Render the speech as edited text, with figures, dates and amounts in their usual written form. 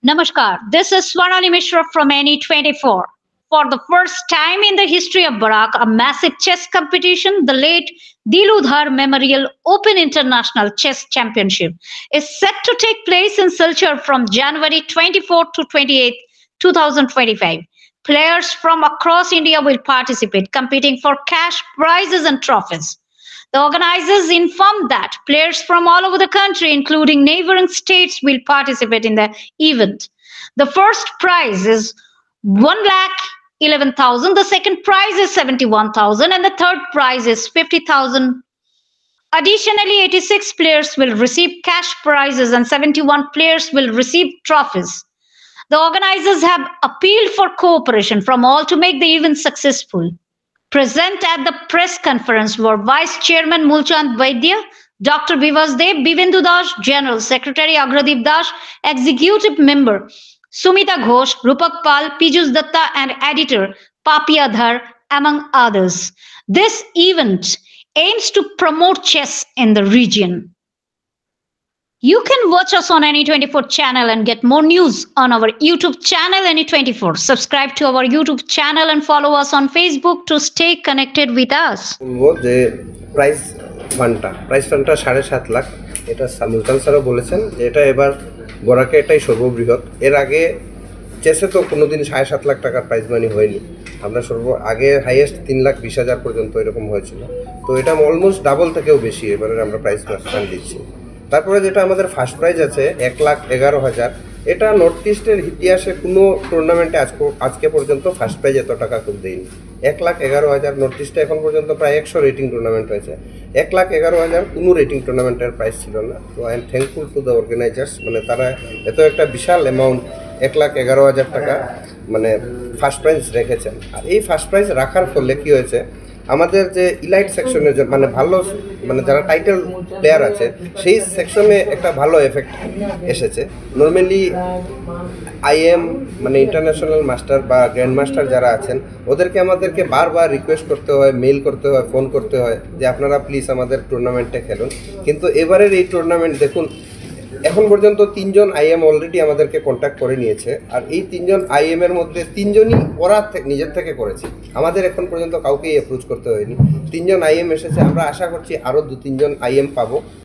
Namaskar, this is Swarnali Mishra from NE24. For the first time in the history of Barak, a massive chess competition, the late Diludhar Memorial Open International Chess Championship, is set to take place in Silchar from January 24 to 28, 2025. Players from across India will participate, competing for cash prizes and trophies. The organizers informed that players from all over the country, including neighboring states, will participate in the event. The first prize is 1,11,000, the second prize is 71,000, and the third prize is 50,000. Additionally, 86 players will receive cash prizes and 71 players will receive trophies. The organizers have appealed for cooperation from all to make the event successful. Present at the press conference were Vice Chairman Mulchand Vaidya, Dr. Bivasdev Bivendu Das, General Secretary Agradeep Das, Executive Member Sumita Ghosh, Rupak Pal, Pijus Datta, and Editor Papia Dhar, among others. This event aims to promote chess in the region. You can watch us on NE24 channel and get more news on our YouTube channel NE24. Subscribe to our YouTube channel and follow us on Facebook to stay connected with us. যে price ফান্ডটা 7.5 lakh, এটা মুলতান স্যারও বলেছেন যে এটা এবার বরাকে এটাই সর্ববৃহৎ। এর আগে চেসে তো কোনোদিন 7.5 লাখ টাকার প্রাইজ মানি হয়নি। আমরা আগে হাইয়েস্ট 3,20,000 পর্যন্ত এরকম হয়েছিল। তো এটা অলমোস্ট ডাবল থেকেও বেশি এবারে আমরা প্রাইজ ফান্ড দিচ্ছি। তারপরে যেটা আমাদের ফার্স্ট প্রাইজ আছে 1,11,000, এটা নর্থ ইস্টের ইতিহাসে কোনো টুর্নামেন্টে আজকে পর্যন্ত ফার্স্ট প্রাইজ এত টাকা খুব দেয়নি। 1,11,000 নর্থ ইস্টে এখন পর্যন্ত প্রায় 100 রেটিং টুর্নামেন্ট হয়েছে। 1,11,000 কোনো রেটিং টুর্নামেন্টের প্রাইজ ছিল না। তো I am thankful to the organisers, মানে তারা এত একটা বিশাল অ্যামাউন্ট 1,11,000 টাকা মানে ফার্স্ট প্রাইজ রেখেছেন। আর এই ফার্স্ট প্রাইজ রাখার ফলে কী হয়েছে, আমাদের যে ইলাইট সেকশনের মানে ভালো মানে যারা টাইটেল প্লেয়ার আছে সেই সেকশনে একটা ভালো এফেক্ট এসেছে। নর্মালি আইএম মানে ইন্টারন্যাশনাল মাস্টার বা গ্র্যান্ড মাস্টার যারা আছেন ওদেরকে আমাদেরকে বারবার রিকোয়েস্ট করতে হয়, মেইল করতে হয়, ফোন করতে হয় যে আপনারা প্লিজ আমাদের টুর্নামেন্টে খেলুন। কিন্তু এবারের এই টুর্নামেন্ট দেখুন, এখন পর্যন্ত 3 জন আইএম অলরেডি আমাদেরকে কন্ট্যাক্ট করে নিয়েছে। আর এই 3 জন আইএমের মধ্যে 3 জনই ওরা নিজের থেকে করেছে, আমাদের এখন পর্যন্ত কাউকেই অ্যাপ্রোচ করতে হয়নি। 3 জন আইএম এসেছে, আমরা আশা করছি আরও 2-3 জন আইএম পাবো।